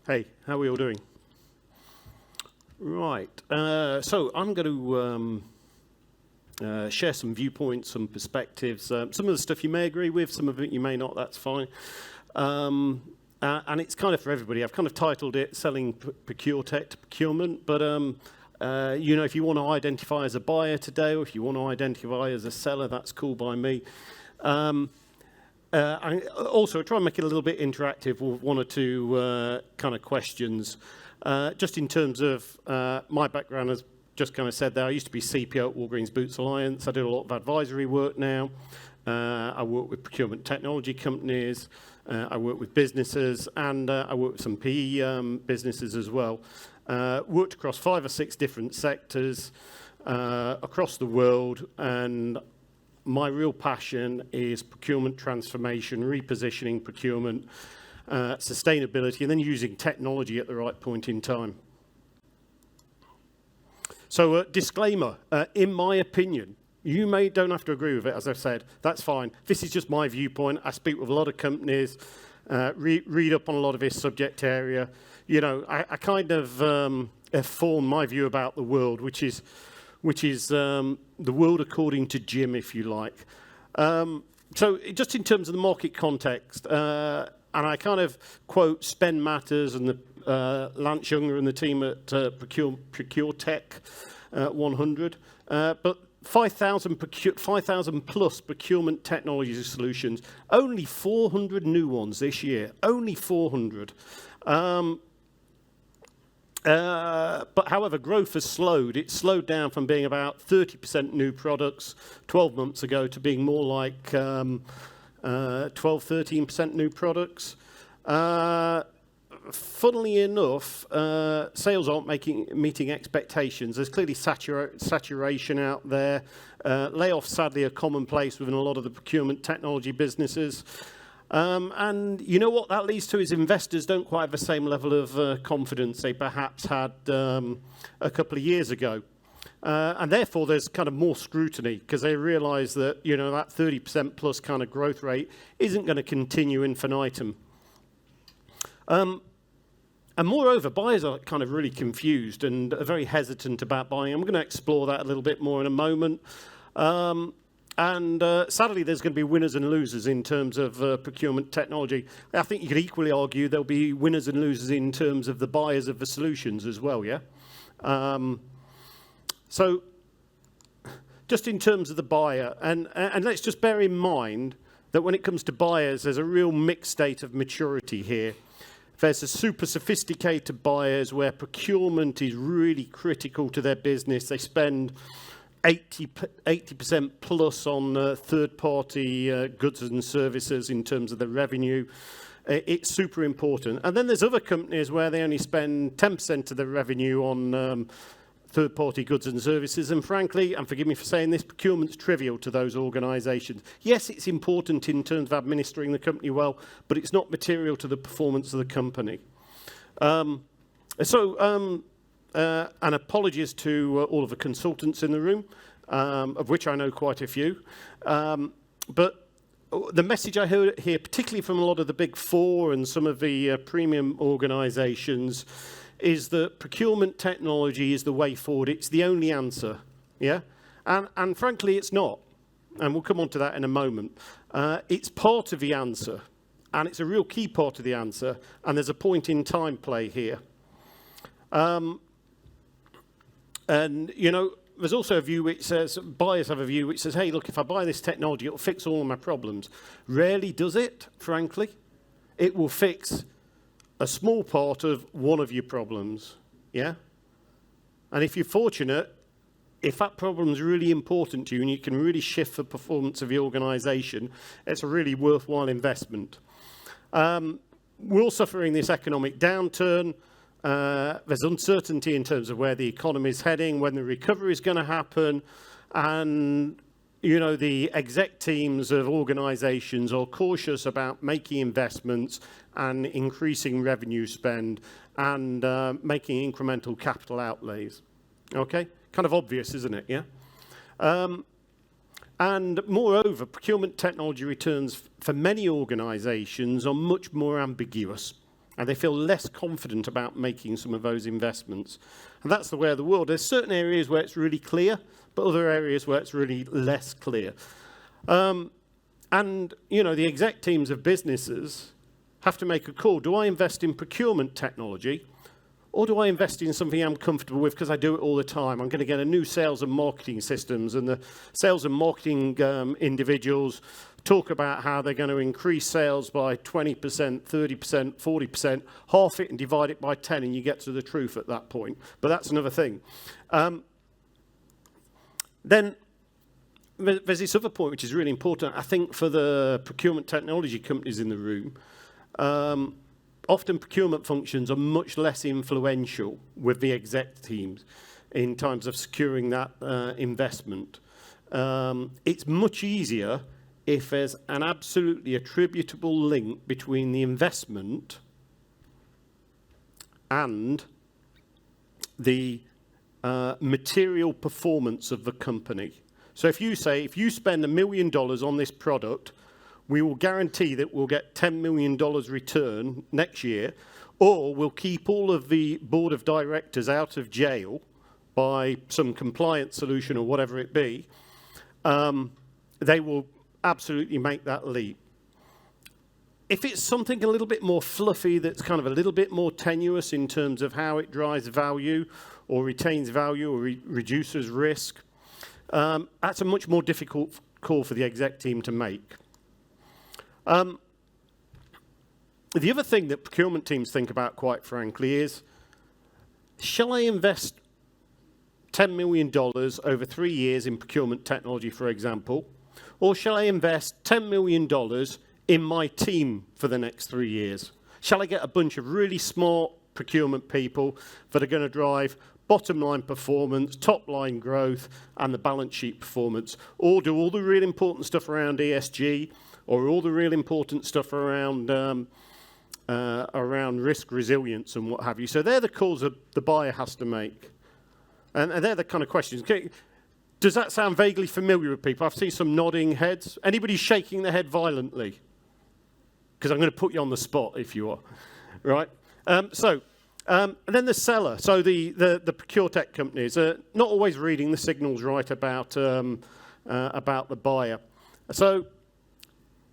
Hey, how are we all doing? Right, so I'm going to share some viewpoints, some perspectives. Some of the stuff you may agree with, some of it you may not, that's fine. And it's kind of for everybody. I've kind of titled it Selling Procure Tech to Procurement, but you know, if you want to identify as a buyer today, or if you want to identify as a seller, that's cool by me. I also try and make it a little bit interactive with one or two kind of questions. Just in terms of my background, as just kind of said there, I used to be CPO at Walgreens Boots Alliance. I do a lot of advisory work now. I work with procurement technology companies. I work with businesses, and I work with some PE businesses as well. Worked across 5 or 6 different sectors across the world, and my real passion is procurement transformation, repositioning procurement, sustainability, and then using technology at the right point in time. So, disclaimer, in my opinion, you don't have to agree with it, as I've said, that's fine. This is just my viewpoint. I speak with a lot of companies, read up on a lot of this subject area. You know, I kind of form my view about the world, which is the world according to Jim, if you like. So just in terms of the market context, and I kind of quote Spend Matters and Lance Younger and the team at Procure Tech 100, but 5,000 plus procurement technology solutions, only 400 new ones this year, only 400. But however, growth has slowed. It's slowed down from being about 30% new products 12 months ago to being more like 12-13% new products. Funnily enough, sales aren't meeting expectations. There's clearly saturation out there. Layoffs, sadly, are commonplace within a lot of the procurement technology businesses. And you know what that leads to is investors don't quite have the same level of confidence they perhaps had a couple of years ago. And therefore, there's kind of more scrutiny because they realize that, you know, that 30% plus kind of growth rate isn't going to continue infinitum. And moreover, buyers are kind of really confused and are very hesitant about buying. I'm going to explore that a little bit more in a moment. And sadly, there's going to be winners and losers in terms of procurement technology. I think you could equally argue there'll be winners and losers in terms of the buyers of the solutions as well, yeah? So just in terms of the buyer, and let's just bear in mind that when it comes to buyers, there's a real mixed state of maturity here. There's a super sophisticated buyers where procurement is really critical to their business. They spend 80% plus on third-party goods and services in terms of the revenue. It's super important. And then there's other companies where they only spend 10% of their revenue on third-party goods and services. And frankly, and forgive me for saying this, procurement's trivial to those organisations. Yes, it's important in terms of administering the company well, but it's not material to the performance of the company. And apologies to all of the consultants in the room, of which I know quite a few. But the message I heard here, particularly from a lot of the big four and some of the premium organisations, is that procurement technology is the way forward. It's the only answer, yeah? And frankly, it's not. And we'll come on to that in a moment. It's part of the answer, and it's a real key part of the answer, and there's a point in time play here. And, you know, there's also a view which says, buyers have a view which says, hey, look, if I buy this technology, it'll fix all of my problems. Rarely does it, frankly. It will fix a small part of one of your problems, yeah? And if you're fortunate, if that problem is really important to you and you can really shift the performance of the organisation, it's a really worthwhile investment. We're all suffering this economic downturn. There's uncertainty in terms of where the economy is heading, when the recovery is going to happen, and you know, the exec teams of organisations are cautious about making investments and increasing revenue spend and making incremental capital outlays. Okay? Kind of obvious, isn't it? Yeah? And moreover, procurement technology returns for many organisations are much more ambiguous. and they feel less confident about making some of those investments. And that's the way of the world. There's certain areas where it's really clear, but other areas where it's really less clear. And, you know, the exec teams of businesses have to make a call. Do I invest in procurement technology, or do I invest in something I'm comfortable with because I do it all the time? I'm going to get a new sales and marketing systems, and the sales and marketing individuals talk about how they're going to increase sales by 20%, 30%, 40%, half it and divide it by 10, and you get to the truth at that point. But that's another thing. Then there's this other point which is really important, I think, for the procurement technology companies in the room. Often procurement functions are much less influential with the exec teams in terms of securing that investment. It's much easier if there's an absolutely attributable link between the investment and the material performance of the company. So if you say, if you spend $1 million on this product, we will guarantee that we'll get $10 million return next year, or we'll keep all of the board of directors out of jail by some compliance solution or whatever it be, they will absolutely make that leap. If it's something a little bit more fluffy, that's kind of a little bit more tenuous in terms of how it drives value or retains value or reduces risk, that's a much more difficult call for the exec team to make. The other thing that procurement teams think about, quite frankly, is, shall I invest $10 million over 3 years in procurement technology, for example, or shall I invest $10 million in my team for the next 3 years? Shall I get a bunch of really smart procurement people that are going to drive bottom line performance, top line growth, and the balance sheet performance, or do all the really important stuff around ESG, or all the real important stuff around risk resilience and what have you? So they're the calls that the buyer has to make. And they're the kind of questions. Okay, does that sound vaguely familiar with people? I've seen some nodding heads. Anybody shaking their head violently? Because I'm going to put you on the spot if you are. Right? And then the seller. So the procure tech companies are not always reading the signals right about the buyer. So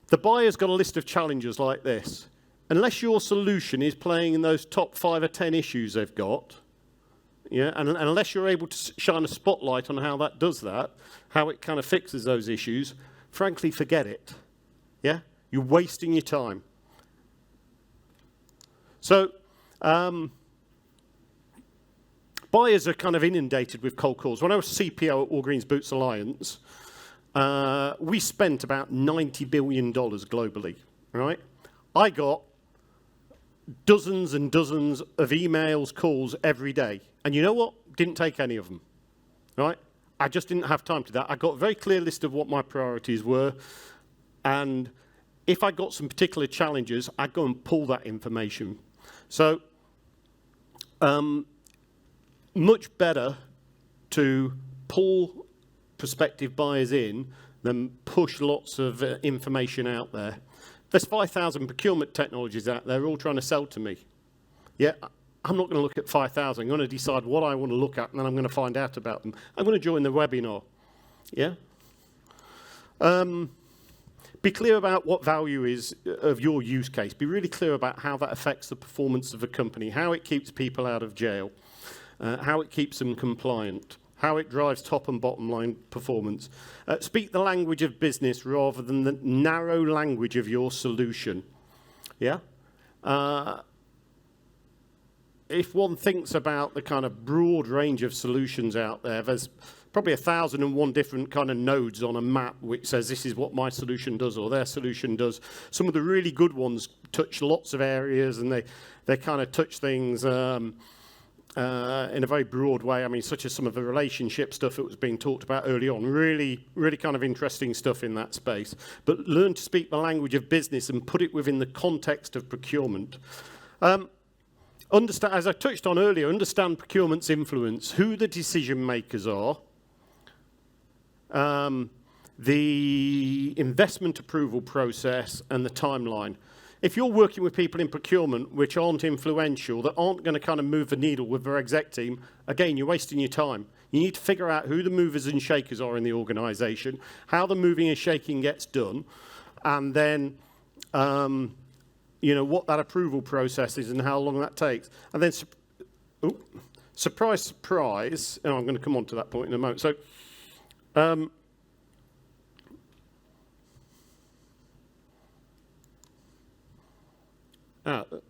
the buyer's got a list of challenges like this. Unless your solution is playing in those top 5 or 10 issues they've got, yeah, and unless you're able to shine a spotlight on how that does that, how it kind of fixes those issues, frankly, forget it. Yeah? You're wasting your time. So, buyers are kind of inundated with cold calls. When I was CPO at Walgreens Boots Alliance, we spent about $90 billion globally, right? I got dozens and dozens of emails, calls every day. And you know what? Didn't take any of them, right? I just didn't have time to that. I got a very clear list of what my priorities were. And if I got some particular challenges, I'd go and pull that information. So, much better to pull prospective buyers in than push lots of information out there. There's 5,000 procurement technologies out there all trying to sell to me. Yeah, I'm not going to look at 5,000. I'm going to decide what I want to look at, and then I'm going to find out about them. I'm going to join the webinar. Yeah? Be clear about what value is of your use case. Be really clear about how that affects the performance of the company, how it keeps people out of jail, how it keeps them compliant, how it drives top and bottom line performance. Speak the language of business rather than the narrow language of your solution. Yeah? If one thinks about the kind of broad range of solutions out there, there's probably 1,001 different kind of nodes on a map which says this is what my solution does or their solution does. Some of the really good ones touch lots of areas, and they kind of touch things in a very broad way. I mean, such as some of the relationship stuff that was being talked about early on. Really, really kind of interesting stuff in that space. But learn to speak the language of business and put it within the context of procurement. Understand, as I touched on earlier, understand procurement's influence, who the decision makers are, the investment approval process, and the timeline. if you're working with people in procurement which aren't influential, that aren't going to kind of move the needle with their exec team, again, you're wasting your time. You need to figure out who the movers and shakers are in the organisation, how the moving and shaking gets done, and then, what that approval process is and how long that takes. And then, surprise, surprise, and I'm going to come on to that point in a moment. So,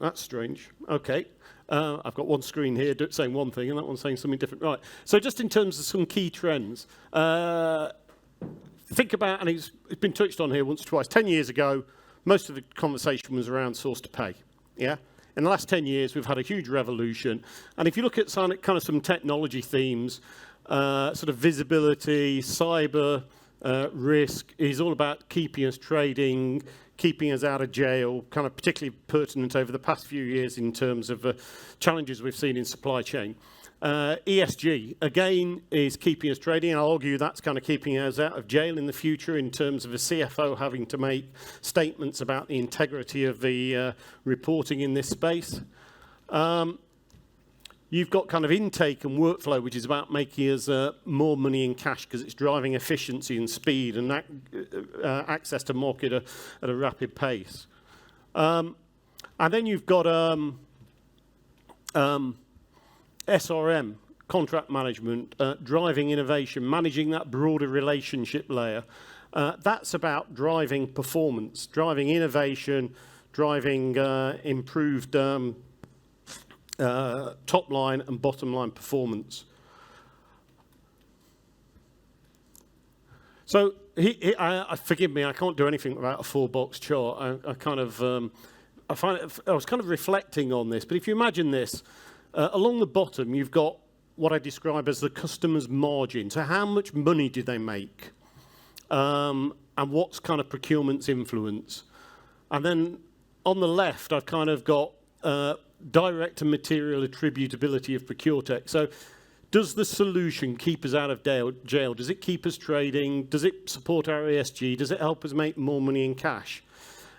that's strange. Okay. I've got one screen here saying one thing and that one's saying something different. Right. So just in terms of some key trends, think about, and it's been touched on here once or twice, 10 years ago, most of the conversation was around source to pay. Yeah. In the last 10 years, we've had a huge revolution. And if you look at kind of some technology themes, sort of visibility, cyber risk is all about keeping us trading, keeping us out of jail, kind of particularly pertinent over the past few years in terms of challenges we've seen in supply chain. ESG, again, is keeping us trading. I'll argue that's kind of keeping us out of jail in the future in terms of a CFO having to make statements about the integrity of the reporting in this space. You've got kind of intake and workflow, which is about making us more money in cash because it's driving efficiency and speed and access to market at a rapid pace. And then you've got SRM, contract management, driving innovation, managing that broader relationship layer. That's about driving performance, driving innovation, driving improved top line and bottom line performance. So, forgive me, I can't do anything without a 4-box chart. I was kind of reflecting on this, but if you imagine this, along the bottom, you've got what I describe as the customer's margin. So how much money do they make? And what's kind of procurement's influence? And then on the left, I've kind of got direct and material attributability of ProcureTech. So does the solution keep us out of jail? Does it keep us trading? Does it support our ESG? Does it help us make more money in cash?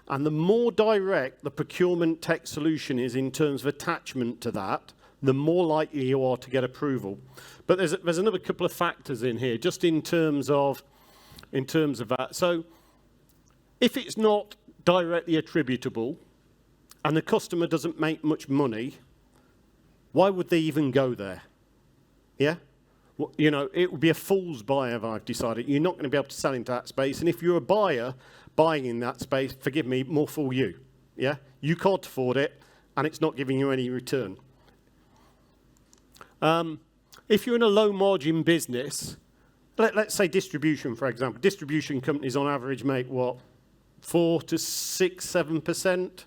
And the more direct the procurement tech solution is in terms of attachment to that, the more likely you are to get approval. But there's another couple of factors in here, just in terms of that. So if it's not directly attributable and the customer doesn't make much money, why would they even go there? Yeah? Well, it would be a fool's buy if I've decided. You're not going to be able to sell into that space. And if you're a buyer buying in that space, forgive me, more fool you. Yeah? You can't afford it, and it's not giving you any return. If you're in a low-margin business, let's say distribution, for example. Distribution companies on average make, 4 to 6, 7%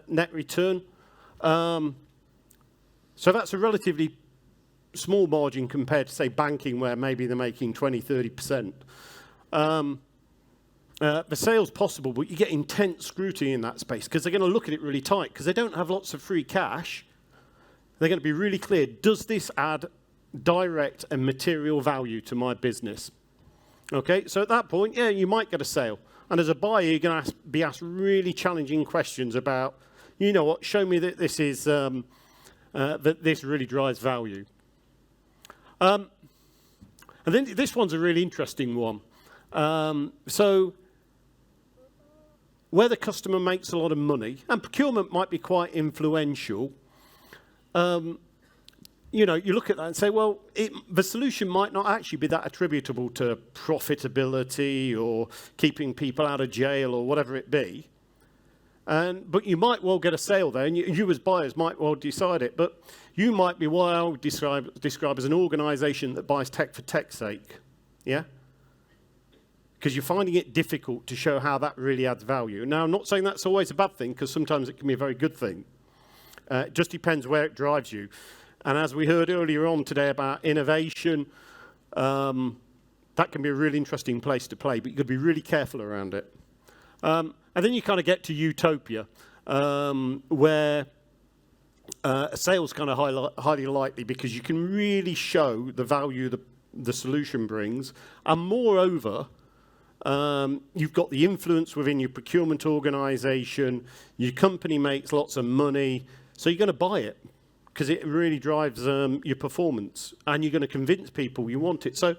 net return. So that's a relatively small margin compared to, say, banking, where maybe they're making 20, 30%. The sale's possible, but you get intense scrutiny in that space because they're going to look at it really tight because they don't have lots of free cash. They're going to be really clear, does this add direct and material value to my business? Okay, so at that point, yeah, you might get a sale. And as a buyer, you're going to be asked really challenging questions about, show me that this is that this really drives value. And then this one's a really interesting one. So where the customer makes a lot of money, and procurement might be quite influential, you look at that and say, well, the solution might not actually be that attributable to profitability or keeping people out of jail or whatever it be. But you might well get a sale there, and you as buyers might well decide it. But you might be what I would describe as an organisation that buys tech for tech's sake, yeah? Because you're finding it difficult to show how that really adds value. Now, I'm not saying that's always a bad thing, because sometimes it can be a very good thing. It just depends where it drives you. And as we heard earlier on today about innovation, that can be a really interesting place to play, but you've got to be really careful around it. And then you kind of get to utopia, where a sale's kind of highly likely because you can really show the value the solution brings, and moreover, You've got the influence within your procurement organisation. Your company makes lots of money, so you're going to buy it because it really drives your performance, and you're going to convince people you want it. So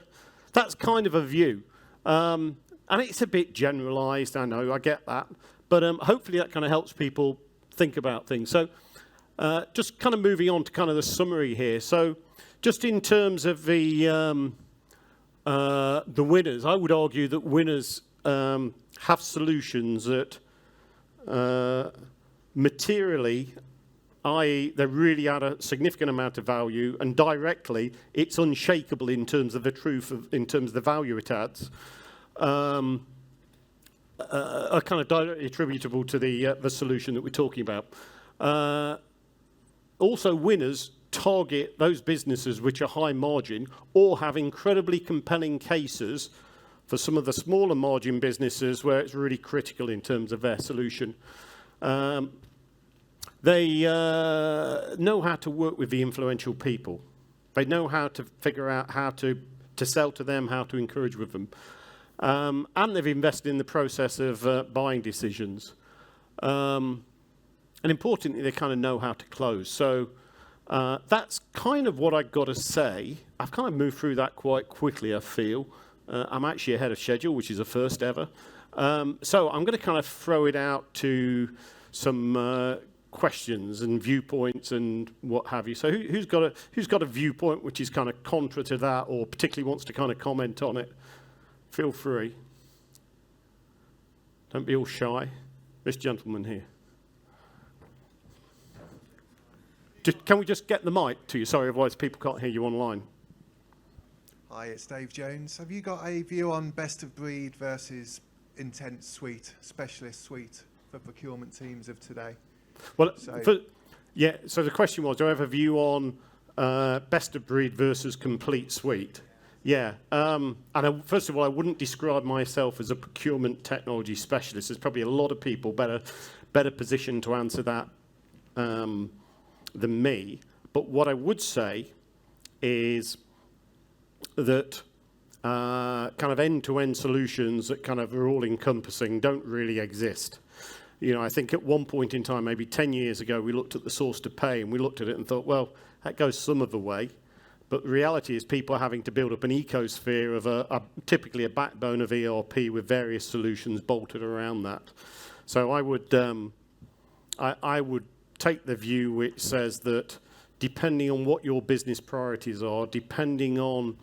that's kind of a view. And it's a bit generalised, I know, I get that. But hopefully that kind of helps people think about things. So just kind of moving on to kind of the summary here. So just in terms of the winners, I would argue that winners have solutions that materially, i.e. they really add a significant amount of value, and directly it's unshakable in terms of the in terms of the value it adds, are kind of directly attributable to the solution that we're talking about. Also, winners target those businesses which are high margin or have incredibly compelling cases for some of the smaller margin businesses where it's really critical in terms of their solution. They know how to work with the influential people. They know how to figure out how to sell to them, how to encourage with them. And they've invested in the process of buying decisions. And importantly, they kind of know how to close. So that's kind of what I've got to say. I've kind of moved through that quite quickly, I feel. I'm actually ahead of schedule, which is a first ever. So I'm going to kind of throw it out to some questions and viewpoints and what have you. So who's got a viewpoint which is kind of contra to that, or particularly wants to kind of comment on it? Feel free. Don't be all shy. This gentleman here. Can we just get the mic to you? Sorry, otherwise people can't hear you online. Hi, it's Dave Jones. Have you got a view on best of breed versus intense suite, specialist suite for procurement teams of today? Well, so the question was, do I have a view on best of breed versus complete suite? Yeah. First of all, I wouldn't describe myself as a procurement technology specialist. There's probably a lot of people better positioned to answer that than me. But what I would say is that kind of end-to-end solutions that kind of are all-encompassing don't really exist. You know, I think at one point in time, maybe 10 years ago, we looked at the source to pay and we looked at it and thought, well, that goes some of the way. But the reality is people are having to build up an ecosphere of typically a backbone of ERP with various solutions bolted around that. So I would take the view which says that depending on what your business priorities are, depending on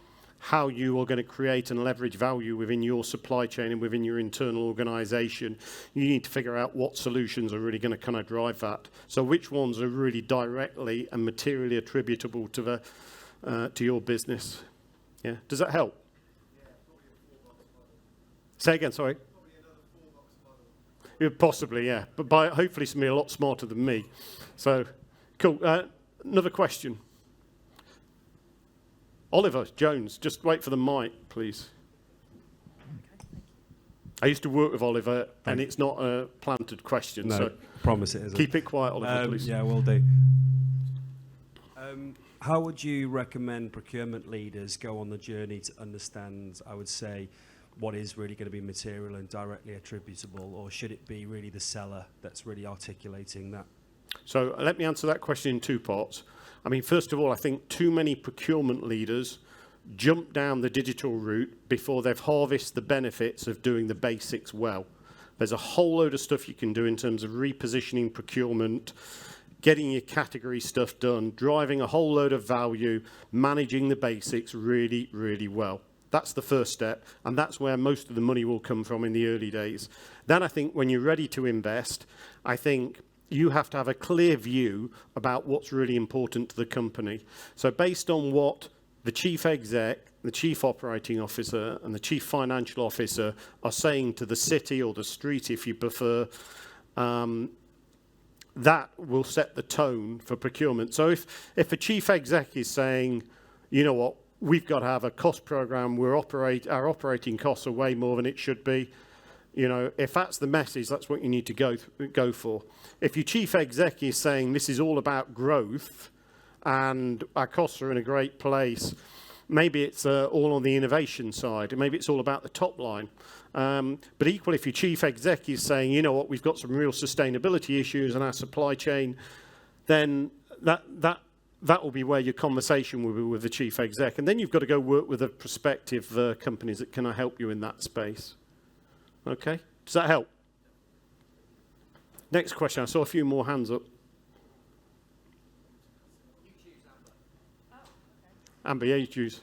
how you are going to create and leverage value within your supply chain and within your internal organization, you need to figure out what solutions are really going to kind of drive that. So which ones are really directly and materially attributable to your business. Yeah, does that help? Yeah, probably a 4-box model. Say again, sorry. Probably another 4-box model. Yeah, possibly, yeah, but hopefully somebody a lot smarter than me. So, cool. Another question. Oliver Jones, just wait for the mic, please. I used to work with Oliver, and it's not a planted question. No, so promise it isn't. Keep it quiet, Oliver, please. Yeah, will do. How would you recommend procurement leaders go on the journey to understand, I would say, what is really going to be material and directly attributable, or should it be really the seller that's really articulating that? So let me answer that question in two parts. I mean, first of all, I think too many procurement leaders jump down the digital route before they've harvested the benefits of doing the basics well. There's a whole load of stuff you can do in terms of repositioning procurement, getting your category stuff done, driving a whole load of value, managing the basics really, really well. That's the first step, and that's where most of the money will come from in the early days. Then I think when you're ready to invest, I think you have to have a clear view about what's really important to the company. So based on what the chief exec, the chief operating officer, and the chief financial officer are saying to the city or the street, if you prefer, that will set the tone for procurement. So if a chief exec is saying, you know what, we've got to have a cost program, our operating costs are way more than it should be, you know, if that's the message, that's what you need to go for. If your chief exec is saying this is all about growth and our costs are in a great place, maybe it's all on the innovation side, and maybe it's all about the top line. But equally, if your chief exec is saying, you know what, we've got some real sustainability issues in our supply chain, then that will be where your conversation will be with the chief exec. And then you've got to go work with the prospective companies that can help you in that space. Okay? Does that help? Next question. I saw a few more hands up. Amber, yeah, you choose.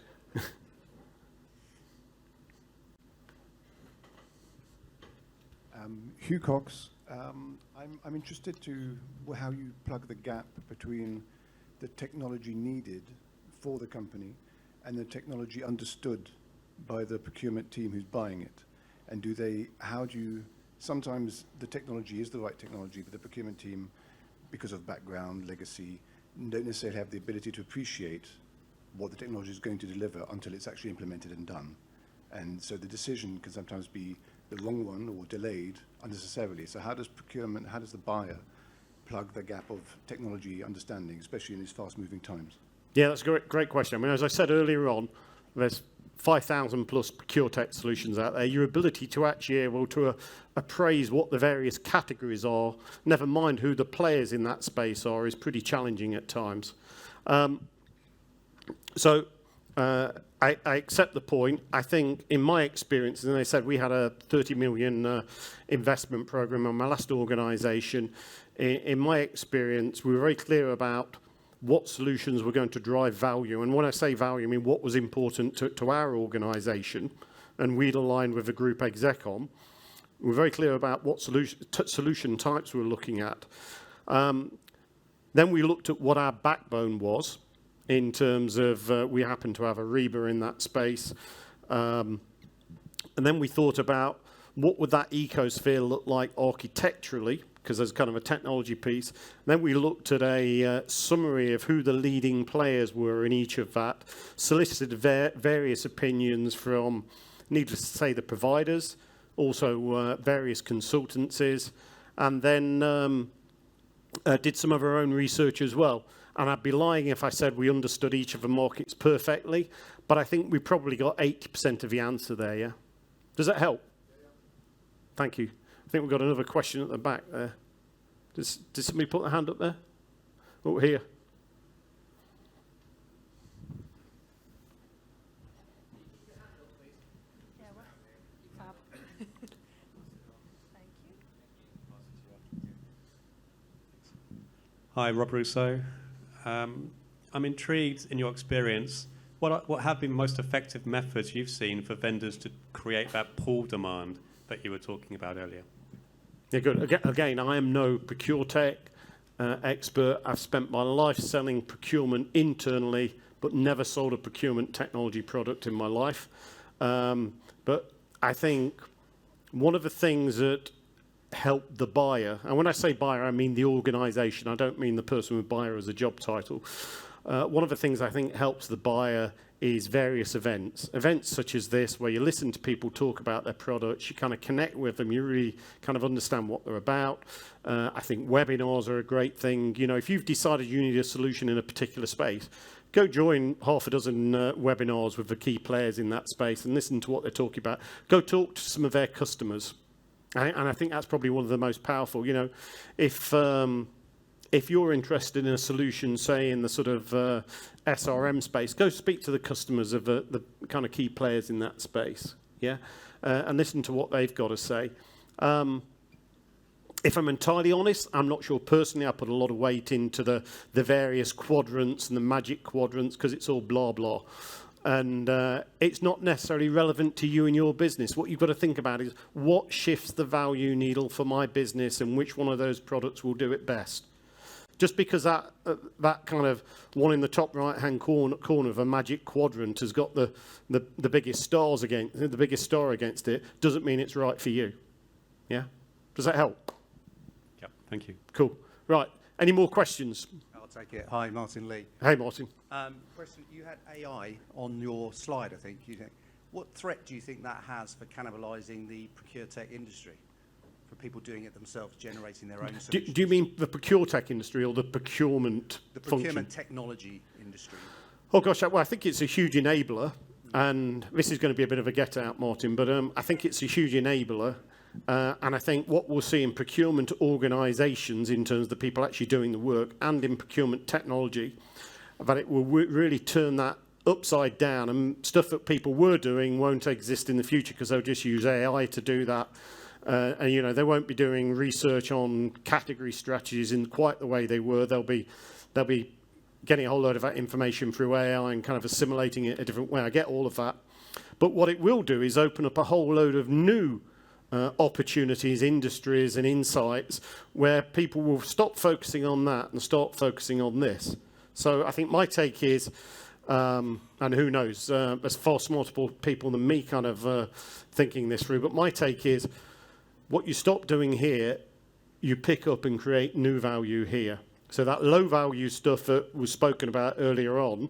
Hugh Cox. I'm interested to how you plug the gap between the technology needed for the company and the technology understood by the procurement team who's buying it. And sometimes the technology is the right technology, but the procurement team, because of background, legacy, don't necessarily have the ability to appreciate what the technology is going to deliver until it's actually implemented and done. And so the decision can sometimes be the wrong one or delayed unnecessarily. So how does the buyer plug the gap of technology understanding, especially in these fast-moving times? Yeah, that's a great question. I mean, as I said earlier on, there's 5,000 plus ProcureTech solutions out there. Your ability to actually able to appraise what the various categories are, never mind who the players in that space are, is pretty challenging at times. I accept the point. I think in my experience, and they said we had a 30 million investment program on my last organisation. In my experience, we were very clear about what solutions were going to drive value. And when I say value, I mean what was important to our organisation, and we'd aligned with the group exec on. We were very clear about what solution types we were looking at. Then we looked at what our backbone was, in terms of we happen to have a Reba in that space. And then we thought about what would that ecosphere look like architecturally, because there's kind of a technology piece. Then we looked at a summary of who the leading players were in each of that, solicited various opinions from, needless to say, the providers, also various consultancies, and then did some of our own research as well. And I'd be lying if I said we understood each of the markets perfectly, but I think we probably got 80% of the answer there, yeah? Does that help? Thank you. I think we've got another question at the back there. Did somebody put their hand up there? Oh, here. Hi, Rob Rousseau. I'm intrigued in your experience. What have been most effective methods you've seen for vendors to create that pull demand that you were talking about earlier? Yeah, good. Again, I am no ProcureTech expert. I've spent my life selling procurement internally, but never sold a procurement technology product in my life. But I think one of the things that help the buyer, and when I say buyer, I mean the organisation. I don't mean the person with buyer as a job title. One of the things I think helps the buyer is various events. Events such as this, where you listen to people talk about their products, you kind of connect with them, you really kind of understand what they're about. I think webinars are a great thing. You know, if you've decided you need a solution in a particular space, go join half a dozen webinars with the key players in that space and listen to what they're talking about. Go talk to some of their customers. And I think that's probably one of the most powerful. You know, if you're interested in a solution, say in the sort of SRM space, go speak to the customers of the kind of key players in that space, yeah, and listen to what they've got to say. If I'm entirely honest, I'm not sure personally. I put a lot of weight into the various quadrants and the magic quadrants because it's all blah blah. And it's not necessarily relevant to you and your business. What you've got to think about is what shifts the value needle for my business and which one of those products will do it best. Just because that kind of one in the top right-hand corner of a magic quadrant has got the biggest stars against the biggest star against it, doesn't mean it's right for you. Yeah, does that help? Yep. Thank you. Cool. Right. Any more questions? I'll take it. Hi, Martin Lee. Hey, Martin. Question: you had AI on your slide, I think. What threat do you think that has for cannibalising the ProcureTech industry? For people doing it themselves, generating their own solutions? Do you mean the ProcureTech industry or the procurement The procurement function? technology industry. Oh gosh, well, I think it's a huge enabler, and this is going to be a bit of a get-out, Martin, but I think it's a huge enabler, and I think what we'll see in procurement organisations in terms of the people actually doing the work and in procurement technology, that it will really turn that upside down, and stuff that people were doing won't exist in the future because they'll just use AI to do that. And, you know, they won't be doing research on category strategies in quite the way they were. They'll be getting a whole load of that information through AI and kind of assimilating it a different way. I get all of that. But what it will do is open up a whole load of new opportunities, industries and insights where people will stop focusing on that and start focusing on this. So I think my take is, and who knows, there's far smarter people than me kind of thinking this through, but my take is what you stop doing here, you pick up and create new value here. So that low value stuff that was spoken about earlier on,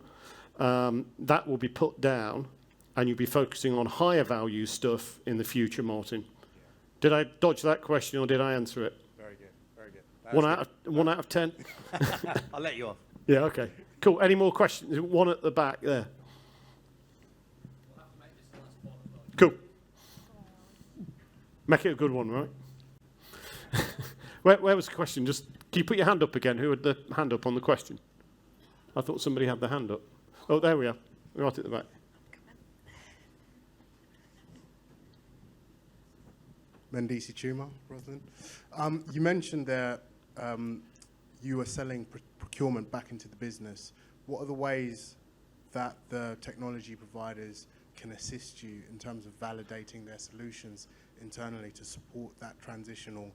that will be put down and you'll be focusing on higher value stuff in the future, Martin. Did I dodge that question or did I answer it? Very good, very good. 1 out of 10? I'll let you off. Yeah, okay. Cool. Any more questions? One at the back there. Cool. Make it a good one, right? Where was the question? Just can you put your hand up again? Who had the hand up on the question? I thought somebody had the hand up. Oh, there we are. Right at the back. Mendisi Chuma, Rosalind. You mentioned that you were selling procurement back into the business. What are the ways that the technology providers can assist you in terms of validating their solutions internally to support that transition or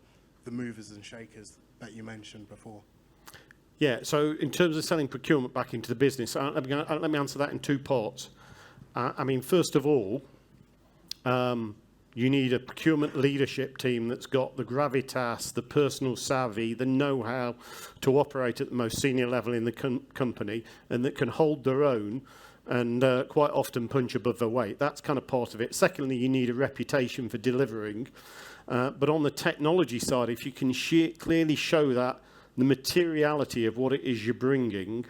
the movers and shakers that you mentioned before? Yeah, so in terms of selling procurement back into the business, let me answer that in two parts. I mean, first of all, you need a procurement leadership team that's got the gravitas, the personal savvy, the know-how to operate at the most senior level in the company and that can hold their own and quite often punch above their weight. That's kind of part of it. Secondly, you need a reputation for delivering. But on the technology side, if you can clearly show that the materiality of what it is you're bringing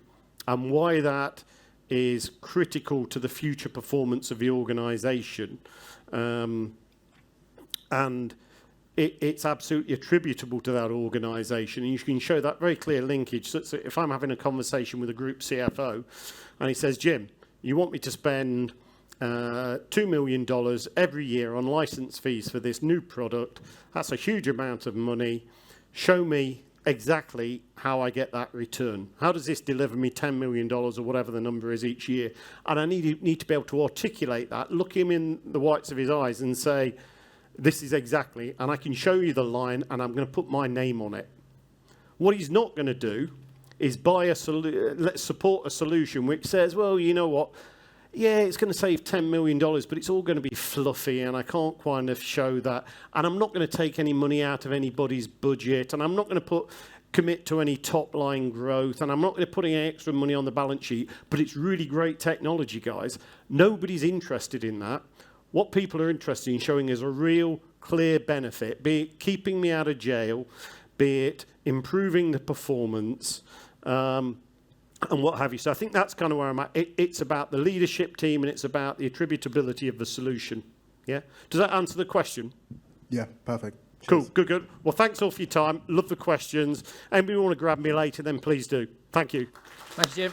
and why that is critical to the future performance of the organisation, and it's absolutely attributable to that organisation, and you can show that very clear linkage. So if I'm having a conversation with a group CFO and he says, Jim, you want me to spend $2 million every year on license fees for this new product, that's a huge amount of money. Show me exactly how I get that return. How does this deliver me $10 million or whatever the number is each year? And I need to be able to articulate that, look him in the whites of his eyes and say, this is exactly, and I can show you the line and I'm going to put my name on it. What he's not going to do is let's support a solution which says, well, you know what, yeah, it's going to save $10 million, but it's all going to be fluffy and I can't kind of show that. And I'm not going to take any money out of anybody's budget and I'm not going to commit to any top-line growth and I'm not going to put any extra money on the balance sheet, but it's really great technology, guys. Nobody's interested in that. What people are interested in showing is a real clear benefit, be it keeping me out of jail, be it improving the performance, and what have you. So I think that's kind of where I'm at. It's about the leadership team and it's about the attributability of the solution. Yeah? Does that answer the question? Yeah, perfect. Cool, good. Well, thanks all for your time. Love the questions. Anybody want to grab me later, then please do. Thank you. Thank you, Jim.